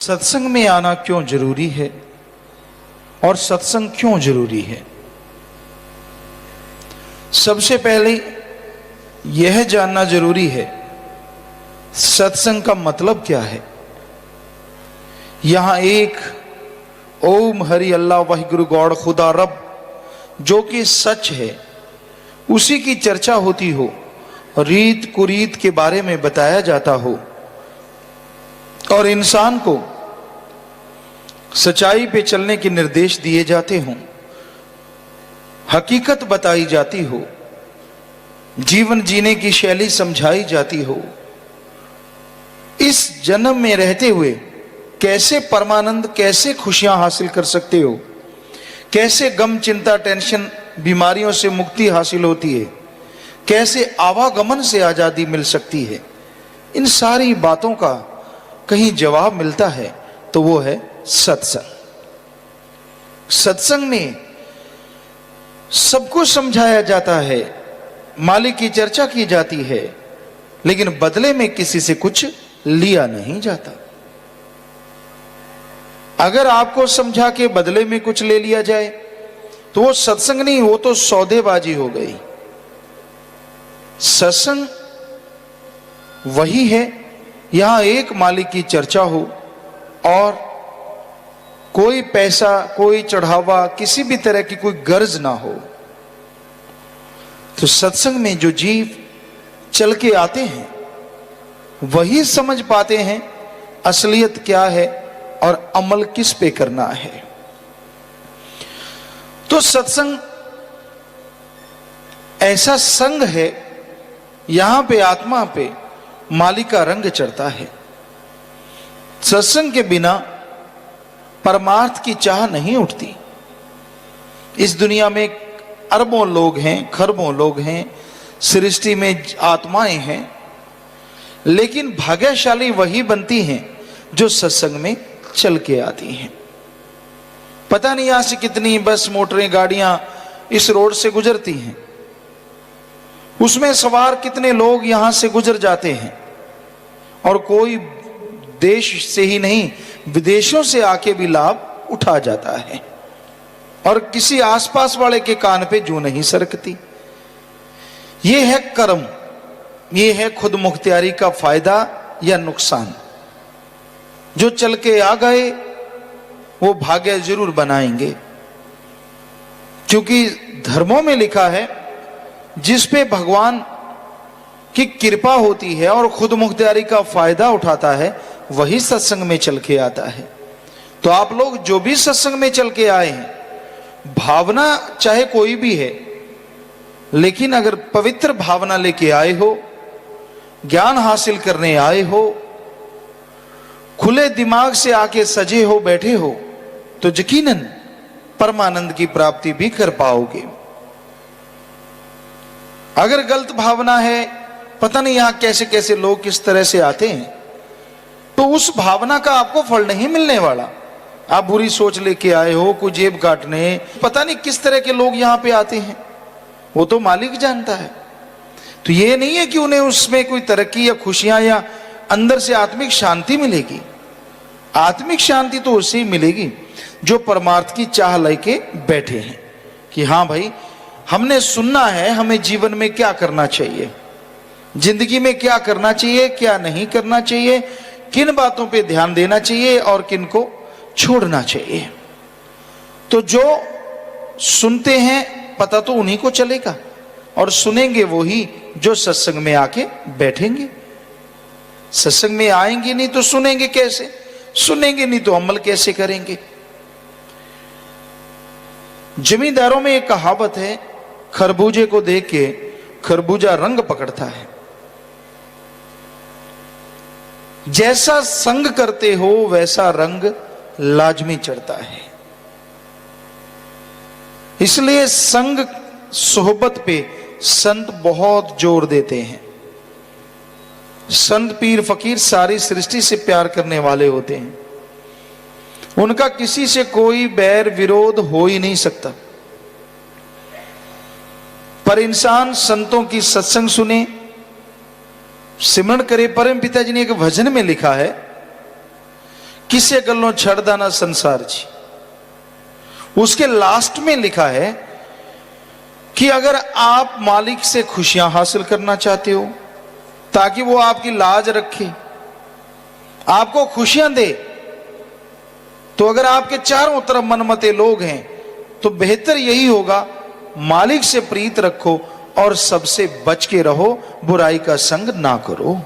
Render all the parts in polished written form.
सत्संग में आना क्यों जरूरी है और सत्संग क्यों जरूरी है। सबसे पहले यह जानना जरूरी है सत्संग का मतलब क्या है। यहां एक ओम हरि अल्लाह वाहिगुरु गॉड खुदा रब जो कि सच है उसी की चर्चा होती हो, रीत कुरीत के बारे में बताया जाता हो और इंसान को सच्चाई पे चलने के निर्देश दिए जाते हों, हकीकत बताई जाती हो, जीवन जीने की शैली समझाई जाती हो। इस जन्म में रहते हुए कैसे परमानंद, कैसे खुशियां हासिल कर सकते हो, कैसे गम चिंता टेंशन बीमारियों से मुक्ति हासिल होती है, कैसे आवागमन से आजादी मिल सकती है, इन सारी बातों का कहीं जवाब मिलता है तो वो है सत्संग। सत्संग में सब कुछ समझाया जाता है, मालिक की चर्चा की जाती है, लेकिन बदले में किसी से कुछ लिया नहीं जाता। अगर आपको समझा के बदले में कुछ ले लिया जाए तो वो सत्संग नहीं, वो तो सौदेबाजी हो गई। सत्संग वही है यहां एक मालिक की चर्चा हो और कोई पैसा, कोई चढ़ावा, किसी भी तरह की कोई गर्ज ना हो। तो सत्संग में जो जीव चल के आते हैं वही समझ पाते हैं असलियत क्या है और अमल किस पे करना है। तो सत्संग ऐसा संग है यहां पे आत्मा पे मालिक का रंग चढ़ता है। सत्संग के बिना परमार्थ की चाह नहीं उठती। इस दुनिया में अरबों लोग हैं, खरबों लोग हैं, सृष्टि में आत्माएं हैं, लेकिन भाग्यशाली वही बनती हैं जो सत्संग में चल के आती हैं। पता नहीं यहां से कितनी बस, मोटरें, गाड़ियां इस रोड से गुजरती हैं, उसमें सवार कितने लोग यहां से गुजर जाते हैं और कोई देश से ही नहीं विदेशों से आके भी लाभ उठा जाता है और किसी आसपास वाले के कान पे जूं नहीं सरकती। यह है कर्म, यह है खुद मुख्तियारी का फायदा या नुकसान। जो चल के आ गए वो भाग्य जरूर बनाएंगे, क्योंकि धर्मों में लिखा है जिस पे भगवान की कृपा होती है और खुद मुख्तियारी का फायदा उठाता है वही सत्संग में चल के आता है। तो आप लोग जो भी सत्संग में चल के आए हैं, भावना चाहे कोई भी है, लेकिन अगर पवित्र भावना लेके आए हो, ज्ञान हासिल करने आए हो, खुले दिमाग से आके सजे हो, बैठे हो, तो यकीनन परमानंद की प्राप्ति भी कर पाओगे। अगर गलत भावना है, पता नहीं यहां कैसे कैसे लोग किस तरह से आते हैं, तो उस भावना का आपको फल नहीं मिलने वाला। आप बुरी सोच लेके आए हो, कोई जेब काटने, पता नहीं किस तरह के लोग यहां पे आते हैं, वो तो मालिक जानता है। तो ये नहीं है कि उन्हें उसमें कोई तरक्की या खुशियां या अंदर से आत्मिक शांति मिलेगी। आत्मिक शांति तो उससे ही मिलेगी जो परमार्थ की चाह लेके बैठे हैं कि हाँ भाई, हमने सुनना है हमें जीवन में क्या करना चाहिए, जिंदगी में क्या करना चाहिए, क्या नहीं करना चाहिए, किन बातों पे ध्यान देना चाहिए और किन को छोड़ना चाहिए। तो जो सुनते हैं पता तो उन्हीं को चलेगा और सुनेंगे वही जो सत्संग में आके बैठेंगे। सत्संग में आएंगे नहीं तो सुनेंगे कैसे, सुनेंगे नहीं तो अमल कैसे करेंगे। जमींदारों में एक कहावत है, खरबूजे को देख के खरबूजा रंग पकड़ता है। जैसा संग करते हो वैसा रंग लाजमी चढ़ता है। इसलिए संग सोहबत पे संत बहुत जोर देते हैं। संत पीर फकीर सारी सृष्टि से प्यार करने वाले होते हैं, उनका किसी से कोई बैर विरोध हो ही नहीं सकता। पर इंसान संतों की सत्संग सुने, सिमरण करे। परम पिता जी ने एक भजन में लिखा है किसे गल्लों छड़दा ना संसार जी। उसके लास्ट में लिखा है कि अगर आप मालिक से खुशियां हासिल करना चाहते हो ताकि वो आपकी लाज रखे, आपको खुशियां दे, तो अगर आपके चारों तरफ मनमते लोग हैं तो बेहतर यही होगा मालिक से प्रीत रखो और सबसे बच के रहो, बुराई का संग ना करो,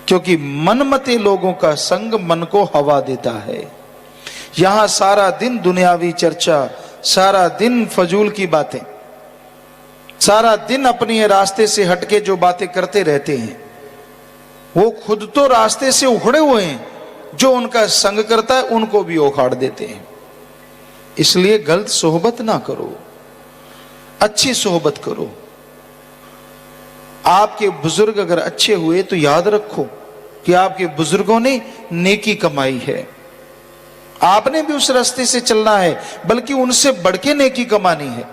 क्योंकि मनमते लोगों का संग मन को हवा देता है। यहां सारा दिन दुनियावी चर्चा, सारा दिन फजूल की बातें, सारा दिन अपनी रास्ते से हटके जो बातें करते रहते हैं, वो खुद तो रास्ते से उखड़े हुए हैं, जो उनका संग करता है उनको भी उखाड़ देते हैं। इसलिए गलत सोहबत ना करो, अच्छी सोहबत करो। आपके बुजुर्ग अगर अच्छे हुए तो याद रखो कि आपके बुजुर्गों ने नेकी कमाई है, आपने भी उस रास्ते से चलना है, बल्कि उनसे बढ़ के नेकी कमानी है।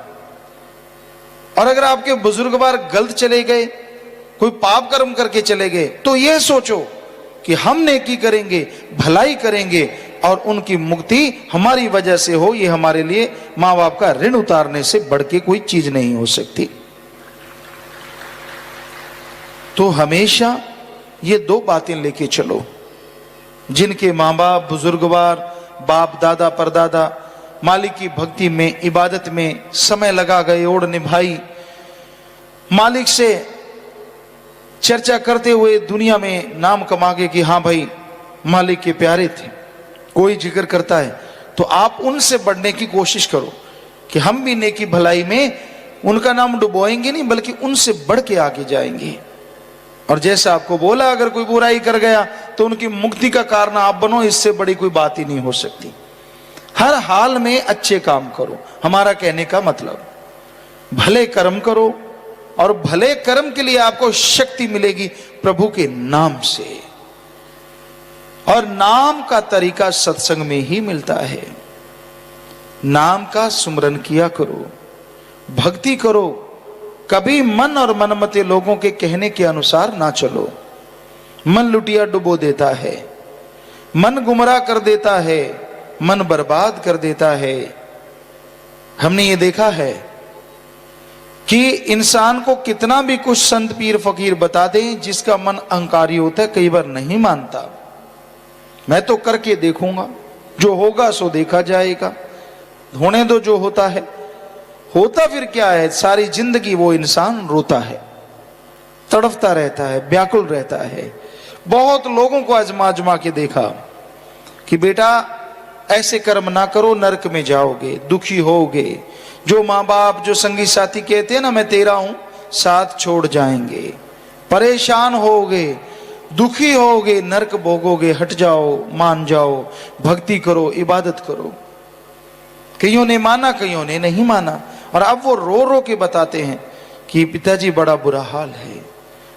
और अगर आपके बुजुर्ग बार गलत चले गए, कोई पाप कर्म करके चले गए, तो यह सोचो कि हम नेकी करेंगे, भलाई करेंगे और उनकी मुक्ति हमारी वजह से हो। यह हमारे लिए मां बाप का ऋण उतारने से बढ़ के कोई चीज नहीं हो सकती। तो हमेशा ये दो बातें लेके चलो। जिनके मां बाप बुजुर्गवार, बाप दादा परदादा मालिक की भक्ति में, इबादत में समय लगा गए, ओढ़ निभाई, मालिक से चर्चा करते हुए दुनिया में नाम कमा के कि हाँ भाई मालिक के प्यारे थे, कोई जिक्र करता है, तो आप उनसे बढ़ने की कोशिश करो कि हम भी नेकी भलाई में उनका नाम डुबोएंगे नहीं, बल्कि उनसे बढ़ के आगे जाएंगे। और जैसा आपको बोला, अगर कोई बुराई कर गया तो उनकी मुक्ति का कारण आप बनो, इससे बड़ी कोई बात ही नहीं हो सकती। हर हाल में अच्छे काम करो। हमारा कहने का मतलब भले कर्म करो, और भले कर्म के लिए आपको शक्ति मिलेगी प्रभु के नाम से। और नाम का तरीका सत्संग में ही मिलता है। नाम का सुमरन किया करो, भक्ति करो, कभी मन और मनमते लोगों के कहने के अनुसार ना चलो। मन लुटिया डुबो देता है, मन गुमराह कर देता है, मन बर्बाद कर देता है। हमने ये देखा है कि इंसान को कितना भी कुछ संत पीर फकीर बता दें, जिसका मन अहंकारी होता है कई बार नहीं मानता। मैं तो करके देखूंगा, जो होगा सो देखा जाएगा, होने दो जो होता है। होता फिर क्या है, सारी जिंदगी वो इंसान रोता है, तड़फता रहता है, व्याकुल रहता है। बहुत लोगों को आजमा आजमा के देखा कि बेटा ऐसे कर्म ना करो, नरक में जाओगे, दुखी होगे। जो माँ बाप, जो संगी साथी कहते हैं ना मैं तेरा हूं, साथ छोड़ जाएंगे, परेशान होगे, दुखी होगे, नरक भोगोगे। हट जाओ, मान जाओ, भक्ति करो, इबादत करो। कईयों ने माना, कईयों ने नहीं माना। और अब वो रो रो के बताते हैं कि पिताजी बड़ा बुरा हाल है,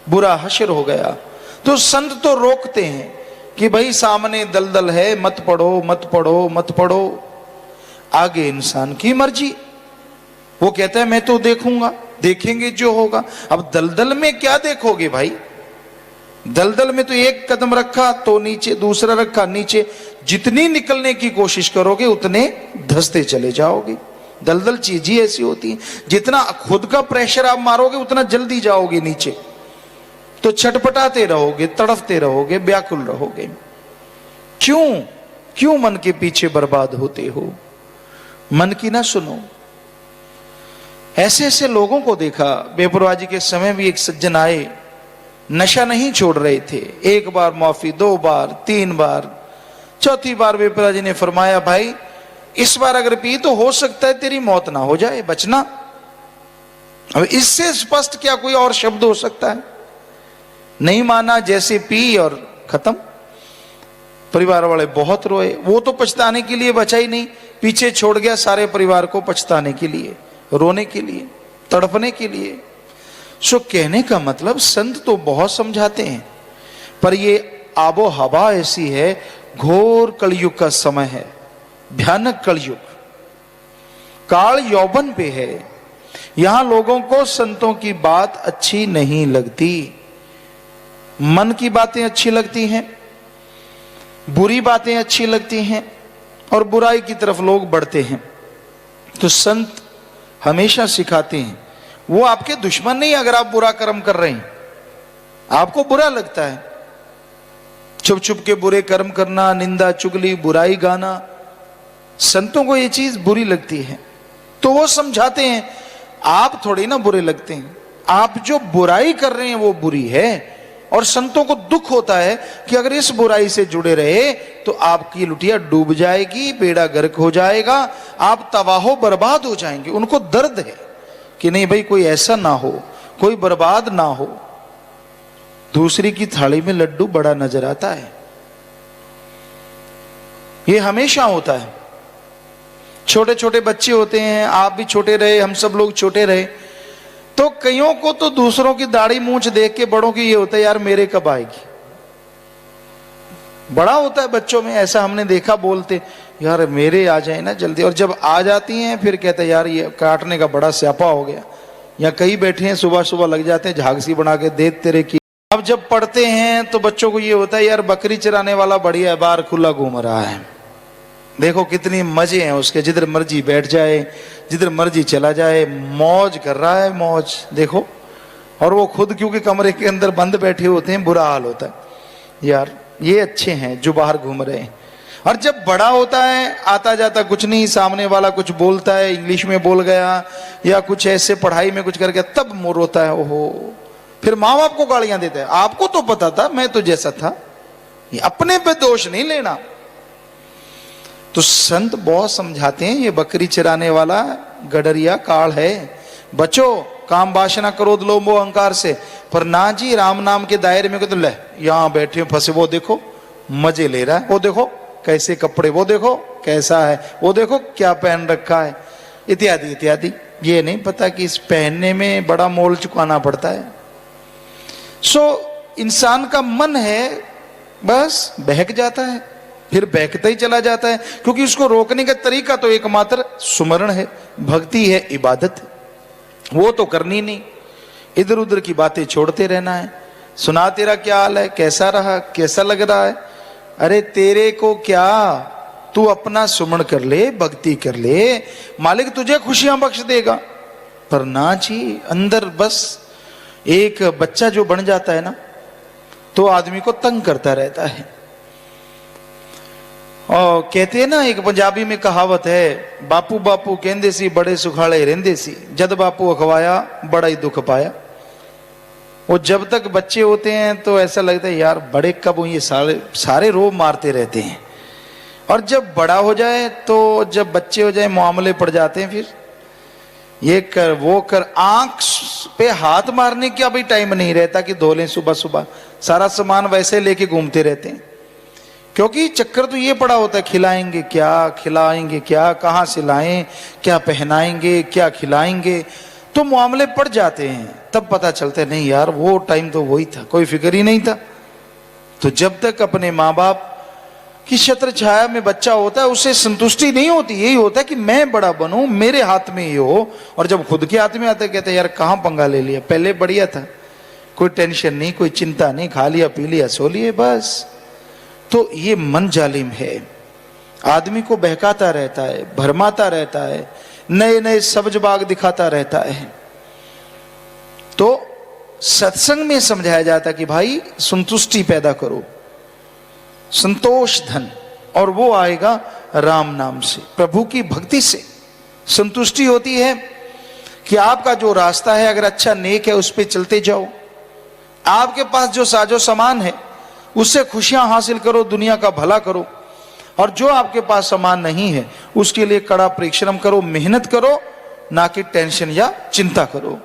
बुरा हश्र हो गया। तो संत तो रोकते हैं कि भाई सामने दलदल है, मत पढ़ो, मत पढ़ो, मत पढ़ो। आगे इंसान की मर्जी। वो कहता है मैं तो देखूंगा, देखेंगे जो होगा। अब दलदल में क्या देखोगे भाई? दलदल में तो एक कदम रखा तो नीचे, दूसरा रखा नीचे। जितनी निकलने की कोशिश करोगे उतने धंसते चले जाओगे। दलदल चीज ही ऐसी होती है, जितना खुद का प्रेशर आप मारोगे उतना जल्दी जाओगे नीचे। तो छटपटाते रहोगे, तड़फते रहोगे, व्याकुल रहोगे। क्यों क्यों मन के पीछे बर्बाद होते हो? मन की ना सुनो। ऐसे ऐसे लोगों को देखा। बेपरवाह जी के समय भी एक सज्जन आए, नशा नहीं छोड़ रहे थे। एक बार माफी, 2 बार, 3 बार, चौथी बार बेपरवाह जी ने फरमाया भाई इस बार अगर पी तो हो सकता है तेरी मौत ना हो जाए, बचना। अब इससे स्पष्ट क्या कोई और शब्द हो सकता है? नहीं माना, जैसे पी और खत्म। परिवार वाले बहुत रोए। वो तो पछताने के लिए बचा ही नहीं, पीछे छोड़ गया सारे परिवार को पछताने के लिए, रोने के लिए, तड़पने के लिए। सो कहने का मतलब संत तो बहुत समझाते हैं, पर ये आबो हवा ऐसी है, घोर कलयुग का समय है, भयानक कलयुग। काल यौवन पे है। यहां लोगों को संतों की बात अच्छी नहीं लगती, मन की बातें अच्छी लगती हैं। बुरी बातें अच्छी लगती हैं और बुराई की तरफ लोग बढ़ते हैं। तो संत हमेशा सिखाते हैं, वो आपके दुश्मन नहीं। अगर आप बुरा कर्म कर रहे हैं, आपको बुरा लगता है, छुप छुप के बुरे कर्म करना, निंदा चुगली बुराई गाना, संतों को ये चीज बुरी लगती है, तो वो समझाते हैं आप थोड़ी ना बुरे लगते हैं, आप जो बुराई कर रहे हैं वो बुरी है। और संतों को दुख होता है कि अगर इस बुराई से जुड़े रहे तो आपकी लुटिया डूब जाएगी, बेड़ा गर्क हो जाएगा, आप तबाहो बर्बाद हो जाएंगे। उनको दर्द है कि नहीं भाई कोई ऐसा ना हो, कोई बर्बाद ना हो। दूसरी की थाली में लड्डू बड़ा नजर आता है, ये हमेशा होता है। छोटे छोटे बच्चे होते हैं, आप भी छोटे रहे, हम सब लोग छोटे रहे, तो कईयों को तो दूसरों की दाढ़ी मूंछ देख के बड़ों की ये होता है यार मेरे कब आएगी। बड़ा होता है बच्चों में, ऐसा हमने देखा, बोलते यार मेरे आ जाए ना जल्दी, और जब आ जाती हैं फिर कहते हैं यार ये काटने का बड़ा स्यापा हो गया। या कई बैठे हैं सुबह सुबह लग जाते हैं झाग सी बना के दे तेरे की। अब जब पढ़ते हैं तो बच्चों को ये होता है यार बकरी चराने वाला बढ़िया है, बाहर खुला घूम रहा है, देखो कितनी मजे हैं उसके, जिधर मर्जी बैठ जाए, जिधर मर्जी चला जाए, मौज कर रहा है, मौज देखो। और वो खुद क्योंकि कमरे के अंदर बंद बैठे होते हैं, बुरा हाल होता है यार ये अच्छे हैं जो बाहर घूम रहे हैं। और जब बड़ा होता है, आता जाता कुछ नहीं, सामने वाला कुछ बोलता है, इंग्लिश में बोल गया या कुछ ऐसे पढ़ाई में कुछ कर गया, तब मोर होता है, ओहो। फिर माँ बाप को गालियां देता है, आपको तो पता था, मैं तो जैसा था। ये अपने पे दोष नहीं लेना। तो संत बहुत समझाते हैं, ये बकरी चराने वाला गडरिया काल है, बचो काम वासना क्रोध लोभ मोह अहंकार से। पर ना जी, राम नाम के दायरे में तो ले यहां बैठे फंसे, वो देखो मजे ले रहा है, वो देखो कैसे कपड़े, वो देखो कैसा है, वो देखो क्या पहन रखा है, इत्यादि इत्यादि। ये नहीं पता कि इस पहनने में बड़ा मोल चुकाना पड़ता है। इंसान का मन है बस बहक जाता है, फिर बहकता ही चला जाता है, क्योंकि उसको रोकने का तरीका तो एकमात्र सुमरण है, भक्ति है, इबादत है। वो तो करनी नहीं, इधर उधर की बातें छोड़ते रहना है। सुना तेरा क्या हाल है, कैसा रहा, कैसा लग रहा है, अरे तेरे को क्या, तू अपना सुमरण कर ले, भक्ति कर ले, मालिक तुझे खुशियां बख्श देगा। पर ना जी, अंदर बस एक बच्चा जो बन जाता है ना, तो आदमी को तंग करता रहता है। और कहते हैं ना, एक पंजाबी में कहावत है, बापू बापू कहंदे सी बड़े सुखाले रहंदे सी, जद बापू अखवाया बड़ा ही दुख पाया। वो जब तक बच्चे होते हैं तो ऐसा लगता है यार बड़े कब हुए, सारे रोब मारते रहते हैं। और जब बड़ा हो जाए तो जब बच्चे हो जाए मामले पड़ जाते हैं, फिर ये कर वो कर, आंख पे हाथ मारने का भी टाइम नहीं रहता कि धो लें सुबह सुबह, सारा सामान वैसे लेके घूमते रहते हैं। क्योंकि चक्कर तो ये पड़ा होता है, खिलाएंगे क्या, खिलाएंगे क्या, कहाँ से लाएं, क्या पहनाएंगे, क्या खिलाएंगे, तो मामले पड़ जाते हैं। तब पता चलता है नहीं यार वो टाइम तो वही था, कोई फिक्र ही नहीं था। तो जब तक अपने माँ बाप की छत्र छाया में बच्चा होता है, उससे संतुष्टि नहीं होती, यही होता है कि मैं बड़ा बनूं, मेरे हाथ में ये हो। और जब खुद के हाथ में आता है कहते हैं यार कहाँ पंगा ले लिया, पहले बढ़िया था, कोई टेंशन नहीं, कोई चिंता नहीं, खा लिया पी लिया सो लिए बस। तो ये मन जालिम है, आदमी को बहकाता रहता है, भरमाता रहता है, नए नए सब्ज बाग दिखाता रहता है। तो सत्संग में समझाया जाता है कि भाई संतुष्टि पैदा करो, संतोष धन, और वो आएगा राम नाम से, प्रभु की भक्ति से। संतुष्टि होती है कि आपका जो रास्ता है अगर अच्छा नेक है उस पर चलते जाओ, आपके पास जो साजो सामान है उससे खुशियां हासिल करो, दुनिया का भला करो। और जो आपके पास सामान नहीं है उसके लिए कड़ा परिश्रम करो, मेहनत करो, ना कि टेंशन या चिंता करो।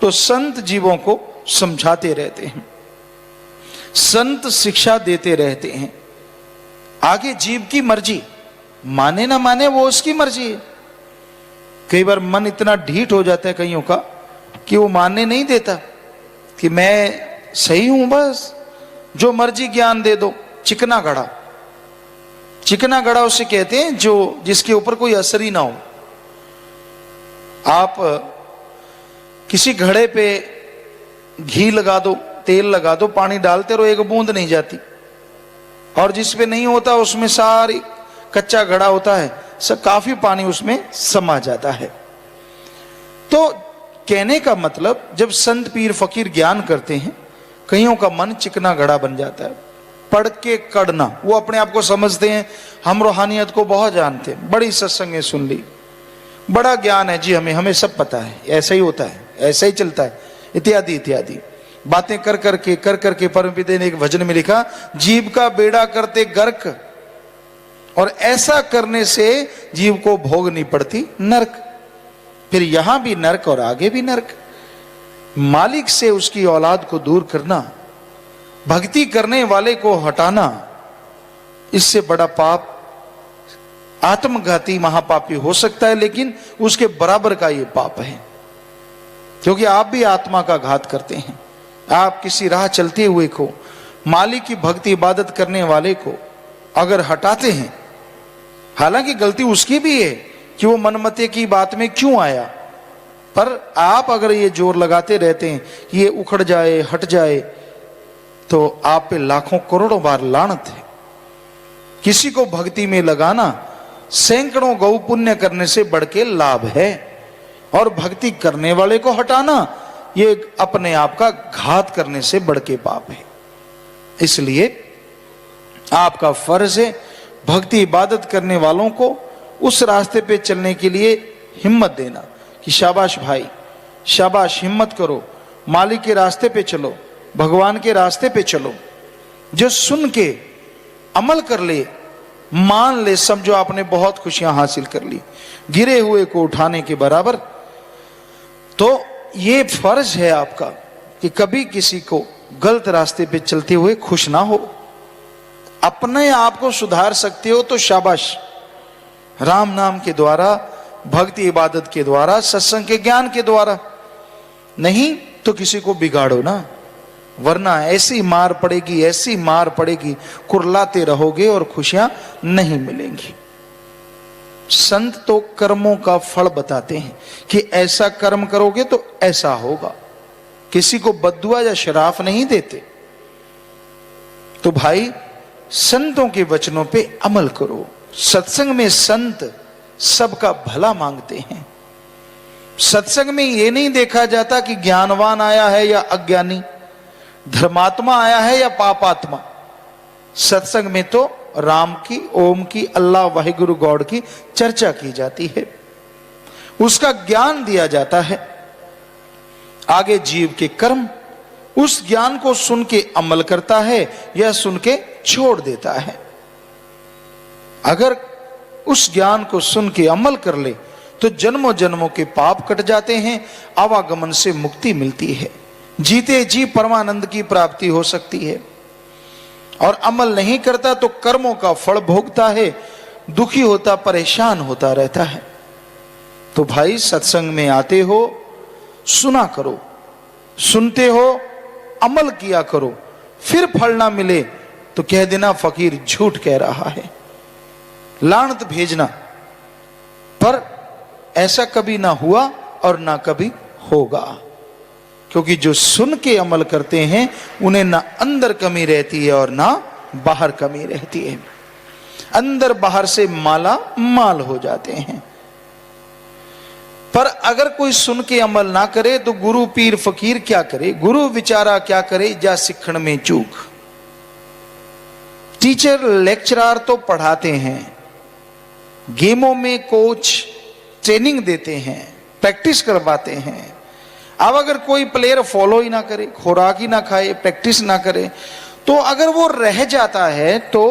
तो संत जीवों को समझाते रहते हैं, संत शिक्षा देते रहते हैं। आगे जीव की मर्जी, माने ना माने वो उसकी मर्जी है। कई बार मन इतना ढीठ हो जाता है कईयों का कि वो मानने नहीं देता कि मैं सही हूं, बस जो मर्जी ज्ञान दे दो। चिकना घड़ा, चिकना घड़ा उसे कहते हैं जो जिसके ऊपर कोई असर ही ना हो। आप किसी घड़े पे घी लगा दो, तेल लगा दो, पानी डालते रहो, एक बूंद नहीं जाती। और जिसपे नहीं होता उसमें सारी कच्चा घड़ा होता है, सब काफी पानी उसमें समा जाता है। तो कहने का मतलब, जब संत पीर फकीर ज्ञान करते हैं, कईयों का मन चिकना घड़ा बन जाता है, पढ़ के कड़ना। वो अपने आप को समझते हैं हम रूहानियत को बहुत जानते हैं, बड़ी सत्संगें सुन ली, बड़ा ज्ञान है जी, हमें सब पता है, ऐसा ही होता है, ऐसा ही चलता है, इत्यादि इत्यादि बातें कर करके परमपिता ने एक भजन में लिखा, जीव का बेड़ा करते गर्क, और ऐसा करने से जीव को भोगनी पड़ती नरक। फिर यहां भी नरक और आगे भी नरक। मालिक से उसकी औलाद को दूर करना, भक्ति करने वाले को हटाना, इससे बड़ा पाप आत्मघाती महापापी हो सकता है, लेकिन उसके बराबर का ये पाप है, क्योंकि आप भी आत्मा का घात करते हैं। आप किसी राह चलते हुए को, मालिक की भक्ति इबादत करने वाले को अगर हटाते हैं, हालांकि गलती उसकी भी है कि वो मनमते की बात में क्यों आया, पर आप अगर ये जोर लगाते रहते हैं कि ये उखड़ जाए, हट जाए, तो आप पे लाखों करोड़ों बार लानत है। किसी को भक्ति में लगाना सैकड़ों गौ पुण्य करने से बढ़ के लाभ है, और भक्ति करने वाले को हटाना ये अपने आप का घात करने से बढ़ के पाप है। इसलिए आपका फर्ज है भक्ति इबादत करने वालों को उस रास्ते पे चलने के लिए हिम्मत देना कि शाबाश भाई, शाबाश, हिम्मत करो, मालिक के रास्ते पे चलो, भगवान के रास्ते पे चलो। जो सुन के अमल कर ले, मान ले, समझो आपने बहुत खुशियां हासिल कर ली, गिरे हुए को उठाने के बराबर। तो ये फर्ज है आपका कि कभी किसी को गलत रास्ते पे चलते हुए खुश ना हो। अपने आप को सुधार सकते हो तो शाबाश, राम नाम के द्वारा, भक्ति इबादत के द्वारा, सत्संग के ज्ञान के द्वारा, नहीं तो किसी को बिगाड़ो ना, वरना ऐसी मार पड़ेगी, ऐसी मार पड़ेगी, कुरलाते रहोगे और खुशियां नहीं मिलेंगी। संत तो कर्मों का फल बताते हैं कि ऐसा कर्म करोगे तो ऐसा होगा, किसी को बद्दुआ या शराफ नहीं देते। तो भाई संतों के वचनों पे अमल करो। सत्संग में संत सबका भला मांगते हैं। सत्संग में ये नहीं देखा जाता कि ज्ञानवान आया है या अज्ञानी, धर्मात्मा आया है या पापात्मा। सत्संग में तो राम की, ओम की, अल्लाह वाहिगुरु गॉड की चर्चा की जाती है, उसका ज्ञान दिया जाता है। आगे जीव के कर्म, उस ज्ञान को सुन के अमल करता है या सुन के छोड़ देता है। अगर उस ज्ञान को सुन के अमल कर ले तो जन्मों जन्मों के पाप कट जाते हैं, आवागमन से मुक्ति मिलती है, जीते जी परमानंद की प्राप्ति हो सकती है। और अमल नहीं करता तो कर्मों का फल भोगता है, दुखी होता, परेशान होता रहता है। तो भाई सत्संग में आते हो, सुना करो, सुनते हो, अमल किया करो, फिर फल ना मिले तो कह देना फकीर झूठ कह रहा है, लानत भेजना। पर ऐसा कभी ना हुआ और ना कभी होगा, क्योंकि जो सुन के अमल करते हैं उन्हें ना अंदर कमी रहती है और ना बाहर कमी रहती है, अंदर बाहर से माला माल हो जाते हैं। पर अगर कोई सुन के अमल ना करे तो गुरु पीर फकीर क्या करे, गुरु विचारा क्या करे, जा सिखण में चूक। टीचर लेक्चरर तो पढ़ाते हैं, गेमों में कोच ट्रेनिंग देते हैं, प्रैक्टिस करवाते हैं। अब अगर कोई प्लेयर फॉलो ही ना करे, खुराक ही ना खाए, प्रैक्टिस ना करे, तो अगर वो रह जाता है तो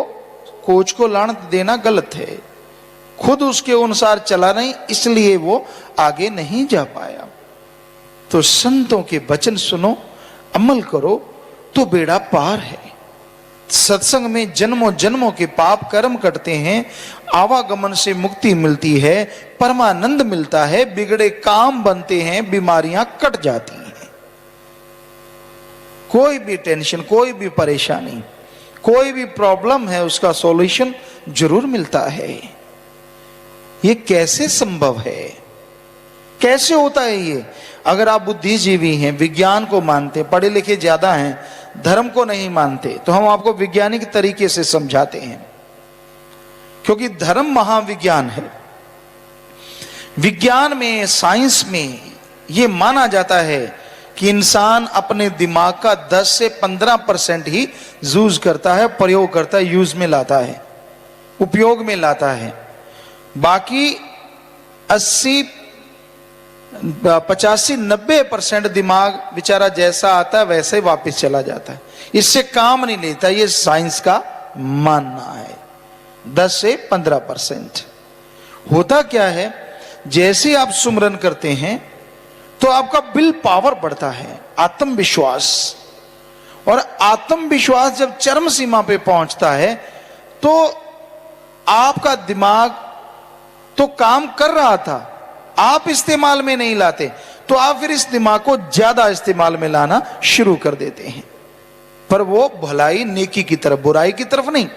कोच को लानत देना गलत है। खुद उसके अनुसार चला नहीं, इसलिए वो आगे नहीं जा पाया। तो संतों के वचन सुनो, अमल करो तो बेड़ा पार है। सत्संग में जन्मों जन्मों के पाप कर्म कटते हैं, आवागमन से मुक्ति मिलती है, परमानंद मिलता है, बिगड़े काम बनते हैं, बीमारियां कट जाती हैं। कोई भी टेंशन, कोई भी परेशानी, कोई भी प्रॉब्लम है, उसका सॉल्यूशन जरूर मिलता है। ये कैसे संभव है, कैसे होता है ये? अगर आप बुद्धिजीवी हैं, विज्ञान को मानते, पढ़े लिखे ज्यादा हैं, धर्म को नहीं मानते, तो हम आपको वैज्ञानिक तरीके से समझाते हैं, क्योंकि धर्म महाविज्ञान है। विज्ञान में, साइंस में यह माना जाता है कि इंसान अपने दिमाग का 10 से 15% ही यूज करता है, प्रयोग करता है, यूज में लाता है, उपयोग में लाता है। बाकी 85-90% दिमाग बेचारा जैसा आता है वैसे ही वापस चला जाता है, इससे काम नहीं लेता। ये साइंस का मानना है। 10 से 15% होता क्या है, जैसे आप सुमरन करते हैं तो आपका विल पावर बढ़ता है, आत्मविश्वास। और आत्मविश्वास जब चरम सीमा पे पहुंचता है तो आपका दिमाग तो काम कर रहा था, आप इस्तेमाल में नहीं लाते, तो आप फिर इस दिमाग को ज्यादा इस्तेमाल में लाना शुरू कर देते हैं, पर वो भलाई नेकी की तरफ, बुराई की तरफ नहीं।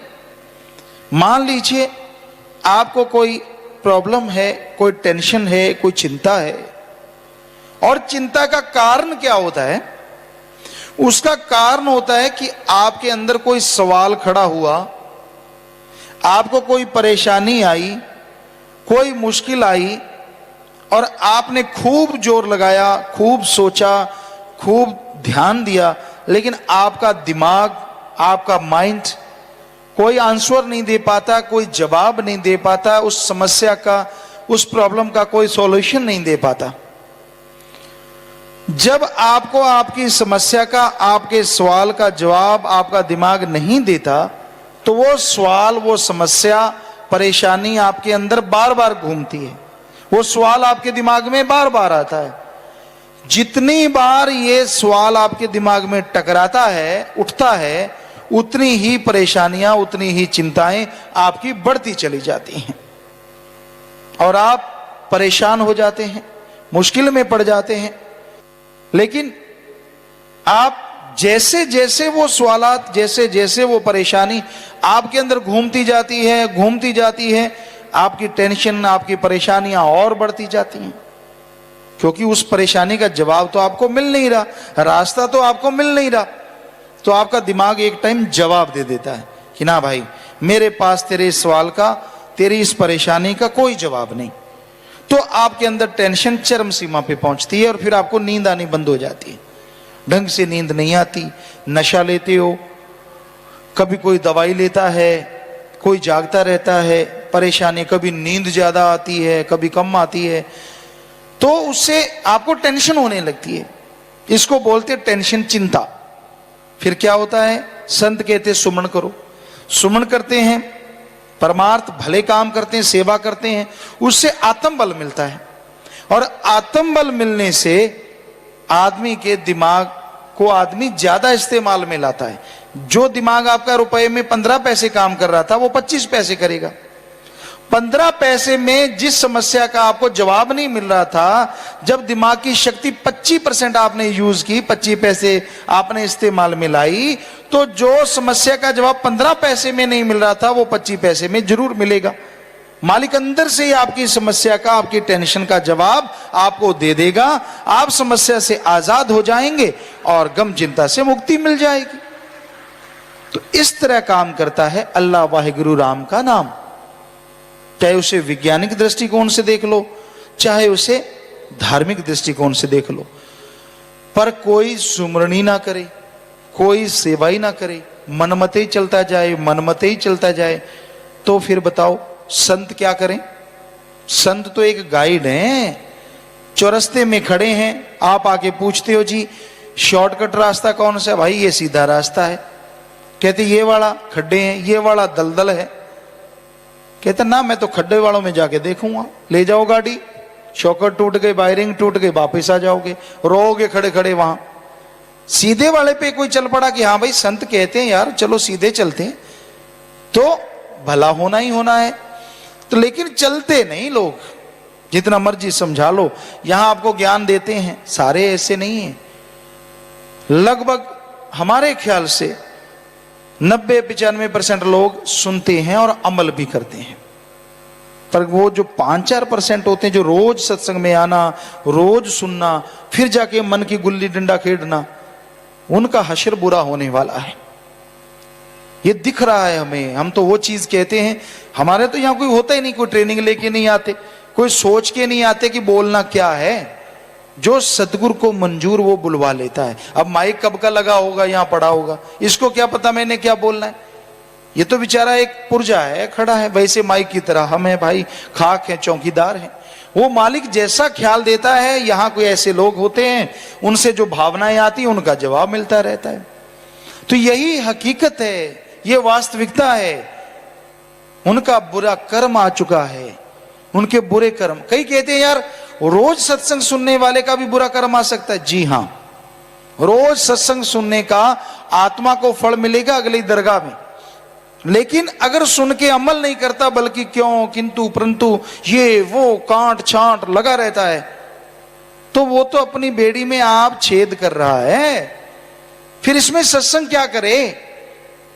मान लीजिए आपको कोई प्रॉब्लम है, कोई टेंशन है, कोई चिंता है, और चिंता का कारण क्या होता है? उसका कारण होता है कि आपके अंदर कोई सवाल खड़ा हुआ, आपको कोई परेशानी आई, कोई मुश्किल आई, और आपने खूब जोर लगाया, खूब सोचा, खूब ध्यान दिया, लेकिन आपका दिमाग, आपका माइंड कोई आंसर नहीं दे पाता, कोई जवाब नहीं दे पाता, उस समस्या का, उस प्रॉब्लम का कोई सॉल्यूशन नहीं दे पाता। जब आपको आपकी समस्या का, आपके सवाल का जवाब आपका दिमाग नहीं देता, तो वो सवाल, वो समस्या, परेशानी आपके अंदर बार बार घूमती है, वो सवाल आपके दिमाग में बार बार आता है। जितनी बार ये सवाल आपके दिमाग में टकराता है, उठता है, उतनी ही परेशानियां, उतनी ही चिंताएं आपकी बढ़ती चली जाती हैं, और आप परेशान हो जाते हैं, मुश्किल में पड़ जाते हैं। लेकिन आप जैसे जैसे वो सवालात, जैसे जैसे वो परेशानी आपके अंदर घूमती जाती है, आपकी टेंशन, आपकी परेशानियां और बढ़ती जाती हैं, क्योंकि उस परेशानी का जवाब तो आपको मिल नहीं रहा, रास्ता तो आपको मिल नहीं रहा। तो आपका दिमाग एक टाइम जवाब दे देता है कि ना भाई, मेरे पास तेरे इस सवाल का, तेरी इस परेशानी का कोई जवाब नहीं। तो आपके अंदर टेंशन चरम सीमा पे पहुंचती है, और फिर आपको नींद आनी बंद हो जाती है, ढंग से नींद नहीं आती। नशा लेते हो, कभी कोई दवाई लेता है, कोई जागता रहता है, परेशानी, कभी नींद ज्यादा आती है, कभी कम आती है, तो उससे आपको टेंशन होने लगती है। इसको बोलते टेंशन, चिंता। फिर क्या होता है? संत कहते सुमन करो। सुमन करते हैं, परमार्थ भले काम करते हैं, सेवा करते हैं, उससे आत्मबल मिलता है, और आत्मबल मिलने से आदमी के दिमाग को आदमी ज्यादा इस्तेमाल में लाता है। जो दिमाग आपका रुपए में 15 पैसे काम कर रहा था, वो 25 पैसे करेगा। 15 पैसे में जिस समस्या का आपको जवाब नहीं मिल रहा था, जब दिमाग की शक्ति 25% आपने यूज की, 25 पैसे आपने इस्तेमाल में लाई, तो जो समस्या का जवाब 15 पैसे में नहीं मिल रहा था, वो 25 पैसे में जरूर मिलेगा। मालिक अंदर से ही आपकी समस्या का, आपकी टेंशन का जवाब आपको दे देगा। आप समस्या से आजाद हो जाएंगे और गम चिंता से मुक्ति मिल जाएगी। तो इस तरह काम करता है अल्लाह वाहिगुरु राम का नाम। चाहे उसे वैज्ञानिक दृष्टिकोण से देख लो, चाहे उसे धार्मिक दृष्टिकोण से देख लो, पर कोई सुमरनी ना करे, कोई सेवा ही ना करे, मनमते ही चलता जाए, मनमते ही चलता जाए, तो फिर बताओ संत क्या करें? संत तो एक गाइड हैं। चौरस्ते में खड़े हैं, आप आके पूछते हो जी शॉर्टकट रास्ता कौन सा है? भाई ये सीधा रास्ता है। कहते ये वाला खड्डे हैं, ये वाला दलदल है। कहते ना, मैं तो खड्डे वालों में जाके देखूंगा। ले जाओ गाड़ी, शॉकर टूट गए, वायरिंग टूट गई, वापिस आ जाओगे, रोओगे खड़े खड़े वहां। सीधे वाले पे कोई चल पड़ा कि हाँ भाई संत कहते हैं यार चलो सीधे चलते हैं, तो भला होना ही होना है। तो लेकिन चलते नहीं लोग, जितना मर्जी समझा लो। यहां आपको ज्ञान देते हैं, सारे ऐसे नहीं हैं। लगभग हमारे ख्याल से 90-95% लोग सुनते हैं और अमल भी करते हैं, पर वो जो 5-4% होते हैं जो रोज सत्संग में आना, रोज सुनना, फिर जाके मन की गुल्ली डंडा खेलना, उनका हश्र बुरा होने वाला है। ये दिख रहा है हमें, हम तो वो चीज कहते हैं। हमारे तो यहाँ कोई होता ही नहीं, कोई ट्रेनिंग लेके नहीं आते, कोई सोच के नहीं आते कि बोलना क्या है। जो सतगुरु को मंजूर वो बुलवा लेता है। अब माइक कब का लगा होगा, यहाँ पड़ा होगा, इसको क्या पता मैंने क्या बोलना है। ये तो बेचारा एक पुर्जा है, खड़ा है वैसे माइक की तरह। हम है भाई, खाक है, चौकीदार है। वो मालिक जैसा ख्याल देता है, यहाँ कोई ऐसे लोग होते हैं, उनसे जो भावनाएं आती उनका जवाब मिलता रहता है। तो यही हकीकत है, ये वास्तविकता है। उनका बुरा कर्म आ चुका है, उनके बुरे कर्म। कई कहते हैं यार रोज सत्संग सुनने वाले का भी बुरा कर्म आ सकता है। जी हां, रोज सत्संग सुनने का आत्मा को फल मिलेगा अगली दरगाह में, लेकिन अगर सुन के अमल नहीं करता, बल्कि क्यों किंतु परंतु ये वो कांट छांट लगा रहता है, तो वो तो अपनी बेड़ी में आप छेद कर रहा है। फिर इसमें सत्संग क्या करे?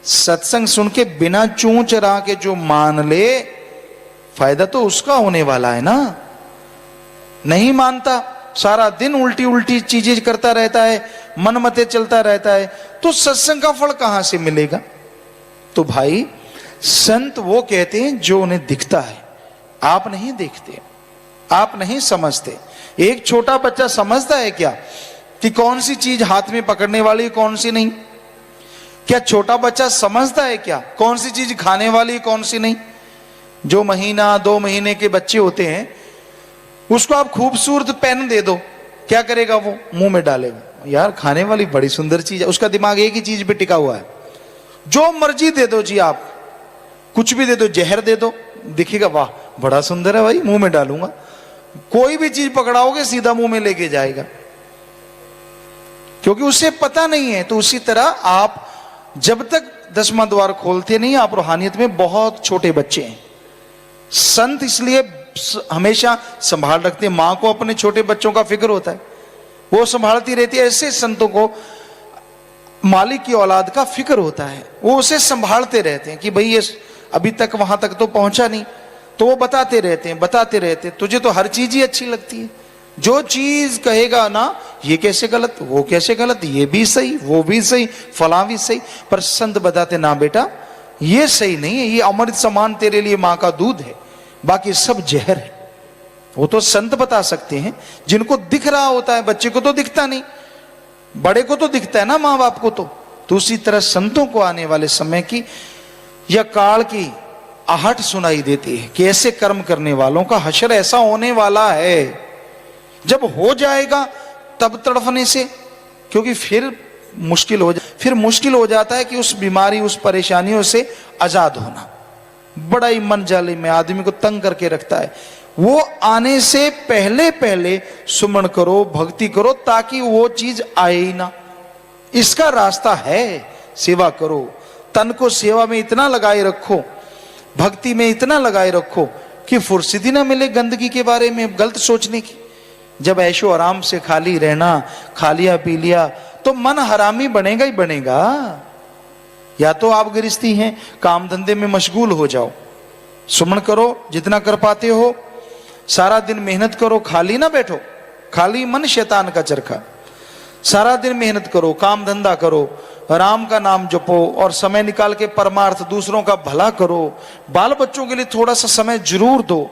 सत्संग सुन के बिना चूं चरा के जो मान ले, फायदा तो उसका होने वाला है ना। नहीं मानता, सारा दिन उल्टी उल्टी चीजें करता रहता है, मन मते चलता रहता है, तो सत्संग का फल कहां से मिलेगा? तो भाई संत वो कहते हैं जो उन्हें दिखता है, आप नहीं देखते, आप नहीं समझते। एक छोटा बच्चा समझता है क्या कि कौन सी चीज हाथ में पकड़ने वाली, कौन सी नहीं? क्या छोटा बच्चा समझता है क्या कौन सी चीज खाने वाली, कौन सी नहीं? जो महीना 2 महीने के बच्चे होते हैं, उसको आप खूबसूरत पेन दे दो, क्या करेगा वो? मुंह में डालेगा। यार खाने वाली बड़ी सुंदर चीज है, उसका दिमाग एक ही चीज पे टिका हुआ है। जो मर्जी दे दो जी, आप कुछ भी दे दो, जहर दे दो, दिखेगा वाह बड़ा सुंदर है भाई, मुंह में डालूंगा। कोई भी चीज पकड़ाओगे सीधा मुंह में लेके जाएगा, क्योंकि उसे पता नहीं है। तो उसी तरह आप जब तक 10वां द्वार खोलते नहीं, आप रूहानियत में बहुत छोटे बच्चे हैं। संत इसलिए हमेशा संभाल रखते हैं। मां को अपने छोटे बच्चों का फिक्र होता है, वो संभालती रहती है। ऐसे संतों को मालिक की औलाद का फिक्र होता है, वो उसे संभालते रहते हैं कि भाई ये अभी तक वहां तक तो पहुंचा नहीं, तो वो बताते रहते हैं तुझे तो हर चीज ही अच्छी लगती है। जो चीज कहेगा ना, ये कैसे गलत, वो कैसे गलत, ये भी सही, वो भी सही, फला भी सही। पर संत बताते ना बेटा, ये सही नहीं है, ये अमृत समान तेरे लिए मां का दूध है, बाकी सब जहर है। वो तो संत बता सकते हैं, जिनको दिख रहा होता है। बच्चे को तो दिखता नहीं, बड़े को तो दिखता है ना, मां बाप को तो उसी तरह संतों को आने वाले समय की या काल की आहट सुनाई देती है कि ऐसे कर्म करने वालों का हश्र ऐसा होने वाला है। जब हो जाएगा तब तड़फने से, क्योंकि फिर मुश्किल हो जाता है कि उस बीमारी, उस परेशानियों से आजाद होना बड़ा ही मन जाले में आदमी को तंग करके रखता है। वो आने से पहले पहले सुमन करो, भक्ति करो, ताकि वो चीज आए ही ना। इसका रास्ता है, सेवा करो, तन को सेवा में इतना लगाए रखो, भक्ति में इतना लगाए रखो कि फुर्सत ही ना मिले गंदगी के बारे में गलत सोचने की। जब ऐशो आराम से खाली रहना, खा लिया पी लिया, तो मन हरामी बनेगा ही बनेगा। या तो आप गृहस्थी हैं, काम धंधे में मशगूल हो जाओ, सुमन करो जितना कर पाते हो, सारा दिन मेहनत करो, खाली ना बैठो। खाली मन शैतान का चरखा। सारा दिन मेहनत करो, काम धंधा करो, राम का नाम जपो, और समय निकाल के परमार्थ दूसरों का भला करो। बाल बच्चों के लिए थोड़ा सा समय जरूर दो,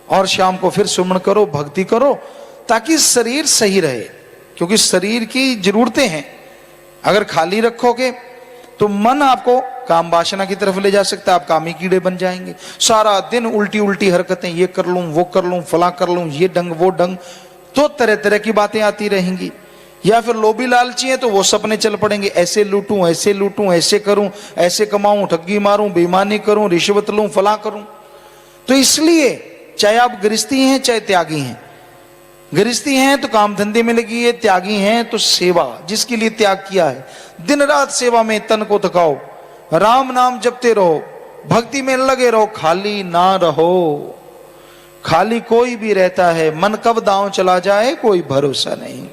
और शाम को फिर सुमन करो, भक्ति करो, ताकि शरीर सही रहे, क्योंकि शरीर की जरूरतें हैं। अगर खाली रखोगे तो मन आपको काम वासना की तरफ ले जा सकता है, आप कामी कीड़े बन जाएंगे। सारा दिन उल्टी उल्टी हरकतें, ये कर लूं, वो कर लूं, फला कर लूं, ये डंग वो डंग, तो तरह तरह की बातें आती रहेंगी। या फिर लोभी लालची है तो वो सपने चल पड़ेंगे, ऐसे लूटूं, ऐसे लूटूं, ऐसे करूं, ऐसे कमाऊं, ठगी मारूं, बेईमानी करूं, रिश्वत लूं, फला करूं। तो इसलिए चाहे आप गृहस्थी हैं चाहे त्यागी हैं, गृहस्थी हैं तो काम धंधे में लगी है, त्यागी हैं तो सेवा, जिसके लिए त्याग किया है, दिन रात सेवा में तन को थकाओ, राम नाम जपते रहो, भक्ति में लगे रहो, खाली ना रहो। खाली कोई भी रहता है, मन कब दांव चला जाए कोई भरोसा नहीं।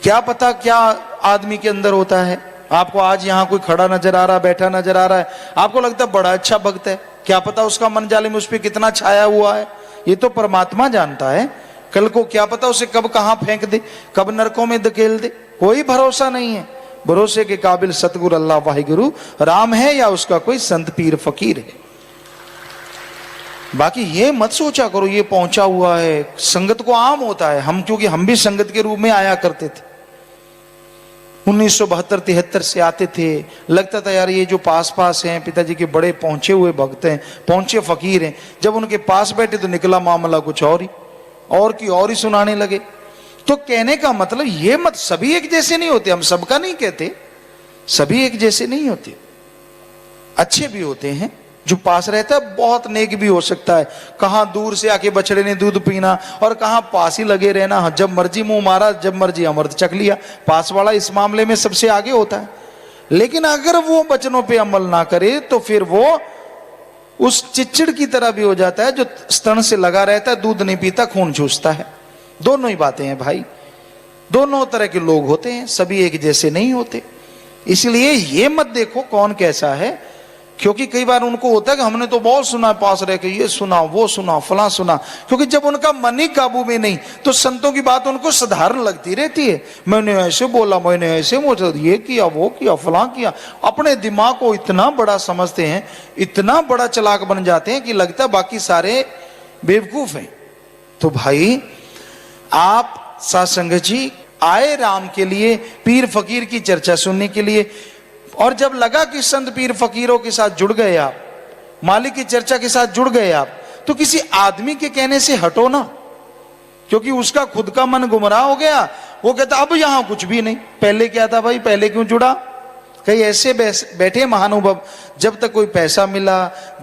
क्या पता क्या आदमी के अंदर होता है। आपको आज यहां कोई खड़ा नजर आ रहा, बैठा नजर आ रहा है, आपको लगता है बड़ा अच्छा भक्त है, क्या पता उसका मन जाले में उस पर कितना छाया हुआ है, ये तो परमात्मा जानता है। कल को क्या पता उसे कब कहां फेंक दे, कब नरकों में धकेल दे, कोई भरोसा नहीं है। भरोसे के काबिल सतगुरु अल्लाह वाहिगुरु राम है या उसका कोई संत पीर फकीर है। बाकी ये मत सोचा करो ये पहुंचा हुआ है, संगत को आम होता है। हम क्योंकि हम भी संगत के रूप में आया करते थे, 1972-73 से आते थे। लगता था यार ये जो पास पास हैं पिताजी के बड़े पहुंचे हुए भक्त हैं, पहुंचे फकीर हैं। जब उनके पास बैठे तो निकला मामला कुछ और ही, और ही सुनाने लगे। तो कहने का मतलब ये मत, सभी एक जैसे नहीं होते। हम सबका नहीं कहते, सभी एक जैसे नहीं होते। अच्छे भी होते हैं, जो पास रहता है बहुत नेक भी हो सकता है। कहां दूर से आके बछड़े ने दूध पीना और कहां पास ही लगे रहना, जब मर्जी मुंह मारा, जब मर्जी अमृत चख लिया। पास वाला इस मामले में सबसे आगे होता है। लेकिन अगर वो वचनों पे अमल ना करे तो फिर वो उस चिच्चड़ की तरह भी हो जाता है जो स्तन से लगा रहता है, दूध नहीं पीता, खून चूसता है। दोनों ही बातें हैं भाई, दोनों तरह के लोग होते हैं, सभी एक जैसे नहीं होते। इसलिए ये मत देखो कौन कैसा है, क्योंकि कई बार उनको होता है कि हमने तो बहुत सुना पास रह के, ये सुना वो सुना फला सुना। क्योंकि जब उनका मन ही काबू में नहीं तो संतों की बात उनको साधारण लगती रहती है। मैंने ऐसे बोला, मैंने ऐसे बोला, ये किया वो किया फला किया। अपने दिमाग को इतना बड़ा समझते हैं, इतना बड़ा चालाक बन जाते हैं कि लगता है बाकी सारे बेवकूफ हैं। तो भाई आप साध संगत जी आए राम के लिए, पीर फकीर की चर्चा सुनने के लिए। और जब लगा कि संत पीर फकीरों के साथ जुड़ गए आप, मालिक की चर्चा के साथ जुड़ गए आप, तो किसी आदमी के कहने से हटो ना, क्योंकि उसका खुद का मन गुमराह हो गया। वो कहता अब यहां कुछ भी नहीं, पहले क्या था भाई, पहले क्यों जुड़ा। कई ऐसे बैठे महानुभव, जब तक कोई पैसा मिला,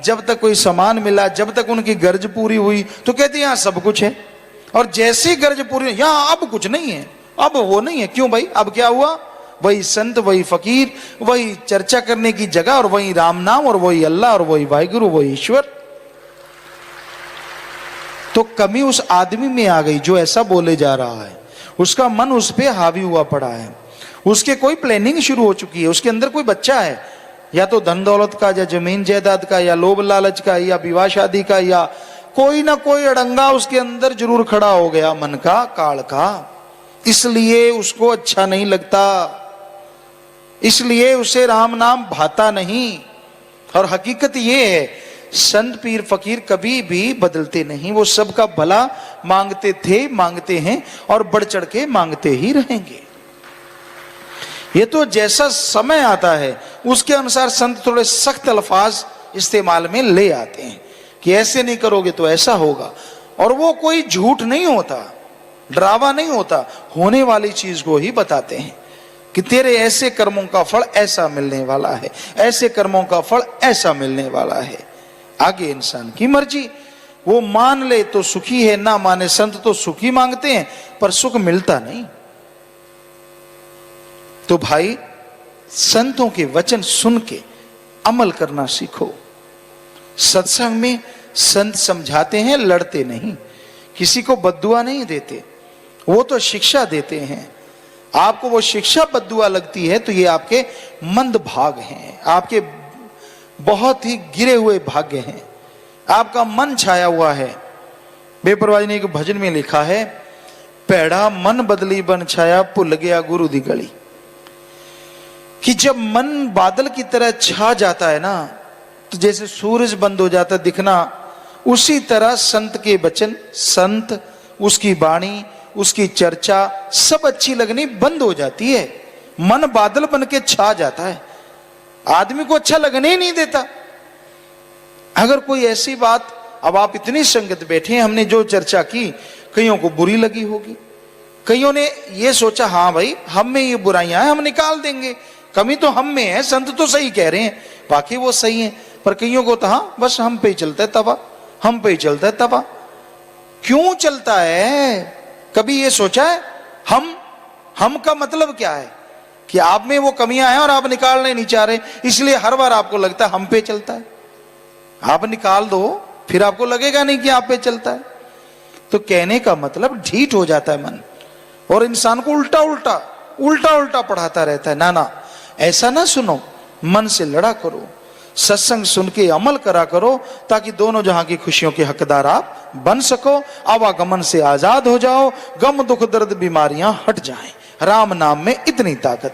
जब तक कोई सामान मिला, जब तक उनकी गर्ज पूरी हुई तो कहते यहां सब कुछ है। और जैसी गर्ज पूरी, यहां अब कुछ नहीं है, अब वो नहीं है। क्यों भाई, अब क्या हुआ, वही संत, वही फकीर, वही चर्चा करने की जगह, और वही राम नाम, और वही अल्लाह, और वही वाहिगुरु, वही ईश्वर। तो कमी उस आदमी में आ गई जो ऐसा बोले जा रहा है, उसका मन उस पे हावी हुआ पड़ा है, उसके कोई प्लानिंग शुरू हो चुकी है, उसके अंदर कोई बच्चा है, या तो धन दौलत का, या जमीन जायदाद का, या लोभ लालच का, या विवाह शादी का, या कोई ना कोई अड़ंगा उसके अंदर जरूर खड़ा हो गया, मन का काल का। इसलिए उसको अच्छा नहीं लगता, इसलिए उसे राम नाम भाता नहीं। और हकीकत ये है, संत पीर फकीर कभी भी बदलते नहीं, वो सबका भला मांगते थे, मांगते हैं, और बढ़ चढ़ के मांगते ही रहेंगे। ये तो जैसा समय आता है उसके अनुसार संत थोड़े सख्त अल्फाज इस्तेमाल में ले आते हैं कि ऐसे नहीं करोगे तो ऐसा होगा। और वो कोई झूठ नहीं होता, डरावा नहीं होता, होने वाली चीज को ही बताते हैं कि तेरे ऐसे कर्मों का फल ऐसा मिलने वाला है, ऐसे कर्मों का फल ऐसा मिलने वाला है। आगे इंसान की मर्जी, वो मान ले तो सुखी है, ना माने। संत तो सुखी मांगते हैं पर सुख मिलता नहीं। तो भाई संतों के वचन सुन के अमल करना सीखो। सत्संग में संत समझाते हैं, लड़ते नहीं, किसी को बद्दुआ नहीं देते, वो तो शिक्षा देते हैं। आपको वो शिक्षा बद्दुआ लगती है तो ये आपके मंद भाग हैं, आपके बहुत ही गिरे हुए भाग्य हैं, आपका मन छाया हुआ है। बेपरवाही ने एक भजन में लिखा है, पैड़ा मन बदली बन छाया, भुल गया गुरु दी गली। कि जब मन बादल की तरह छा जाता है ना, तो जैसे सूरज बंद हो जाता दिखना, उसी तरह संत के वचन, संत, उसकी वाणी, उसकी चर्चा सब अच्छी लगनी बंद हो जाती है। मन बादल बन के छा जाता है, आदमी को अच्छा लगने ही नहीं देता। अगर कोई ऐसी बात, अब आप इतनी संगत बैठे हैं, हमने जो चर्चा की कईयों को बुरी लगी होगी, कईयों ने ये सोचा हाँ भाई हम में ये बुराइयां हैं, हम निकाल देंगे, कमी तो हम में है, संत तो सही कह रहे हैं, बाकी वो सही है। पर कईयों को तो हाँ बस हम पे ही चलता है तवा, हम पे ही चलता है तवा। क्यों चलता है, कभी ये सोचा है? हम का मतलब क्या है कि आप में वो कमियां हैं और आप निकालने नहीं चाह रहे, इसलिए हर बार आपको लगता है हम पे चलता है। आप निकाल दो फिर आपको लगेगा नहीं कि आप पे चलता है। तो कहने का मतलब ढीठ हो जाता है मन, और इंसान को उल्टा उल्टा पढ़ाता रहता है। ना, ऐसा ना सुनो, मन से लड़ा करो, सत्संग सुन के अमल करा करो, ताकि दोनों जहां की खुशियों के हकदार आप बन सको, आवागमन से आजाद हो जाओ, गम दुख दर्द बीमारियां हट जाएं। राम नाम में इतनी ताकत।